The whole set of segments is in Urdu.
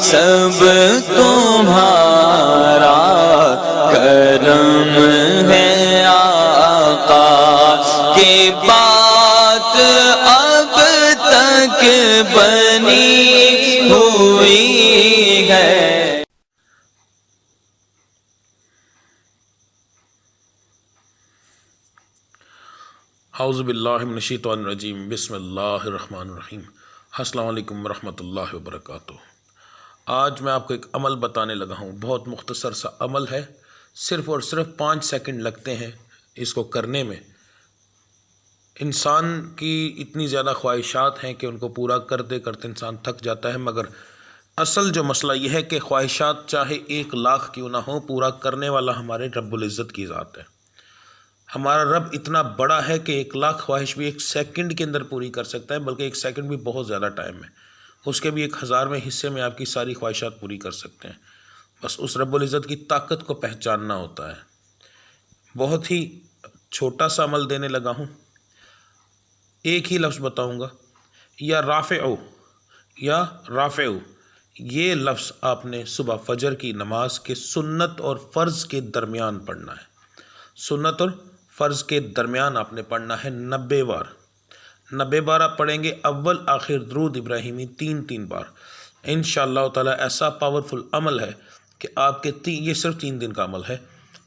سب تمہارا کرم ہے آقا کی بات اب تک بنی ہوئی ہے۔ اعوذ باللہ من الشیطان الرجیم، بسم اللہ الرحمن الرحیم۔ السلام علیکم ورحمۃ اللہ وبرکاتہ۔ آج میں آپ کو ایک عمل بتانے لگا ہوں، بہت مختصر سا عمل ہے، صرف اور صرف 5 سیکنڈ لگتے ہیں اس کو کرنے میں۔ انسان کی اتنی زیادہ خواہشات ہیں کہ ان کو پورا کرتے کرتے انسان تھک جاتا ہے، مگر اصل جو مسئلہ یہ ہے کہ خواہشات چاہے 1,00,000 کیوں نہ ہو، پورا کرنے والا ہمارے رب العزت کی ذات ہے۔ ہمارا رب اتنا بڑا ہے کہ 1,00,000 خواہش بھی 1 سیکنڈ کے اندر پوری کر سکتا ہے، بلکہ 1 سیکنڈ بھی بہت زیادہ ٹائم ہے، اس کے بھی 1,000ویں حصے میں آپ کی ساری خواہشات پوری کر سکتے ہیں۔ بس اس رب العزت کی طاقت کو پہچاننا ہوتا ہے۔ بہت ہی چھوٹا سا عمل دینے لگا ہوں، ایک ہی لفظ بتاؤں گا، یا رافعو، یا رافعو۔ یہ لفظ آپ نے صبح فجر کی نماز کے سنت اور فرض کے درمیان پڑھنا ہے۔ سنت اور فرض کے درمیان آپ نے پڑھنا ہے 90 بار۔ 90 بار آپ پڑھیں گے، اول آخر درود ابراہیمی 3 بار۔ انشاءاللہ تعالی ایسا پاورفل عمل ہے کہ آپ کے یہ صرف 3 دن کا عمل ہے،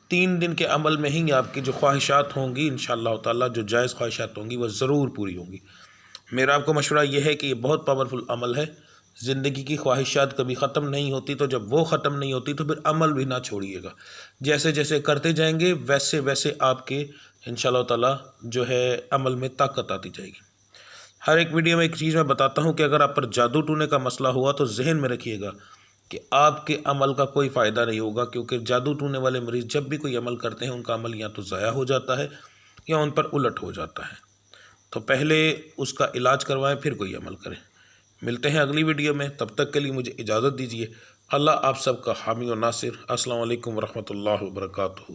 3 دن کے عمل میں ہی آپ کی جو خواہشات ہوں گی انشاءاللہ تعالی، جو جائز خواہشات ہوں گی وہ ضرور پوری ہوں گی۔ میرا آپ کو مشورہ یہ ہے کہ یہ بہت پاورفل عمل ہے۔ زندگی کی خواہشات کبھی ختم نہیں ہوتی، تو جب وہ ختم نہیں ہوتی تو پھر عمل بھی نہ چھوڑیے گا۔ جیسے جیسے کرتے جائیں گے ویسے ویسے آپ کے انشاءاللہ تعالی جو ہے عمل میں طاقت آتی جائے گی۔ ہر ایک ویڈیو میں ایک چیز میں بتاتا ہوں کہ اگر آپ پر جادو ٹونے کا مسئلہ ہوا تو ذہن میں رکھیے گا کہ آپ کے عمل کا کوئی فائدہ نہیں ہوگا، کیونکہ جادو ٹونے والے مریض جب بھی کوئی عمل کرتے ہیں ان کا عمل یا تو ضائع ہو جاتا ہے یا ان پر الٹ ہو جاتا ہے۔ تو پہلے اس کا علاج کروائیں پھر کوئی عمل کریں۔ ملتے ہیں اگلی ویڈیو میں، تب تک کے لیے مجھے اجازت دیجیے۔ اللہ آپ سب کا حامی و ناصر۔ السلام علیکم ورحمۃ اللہ وبرکاتہ۔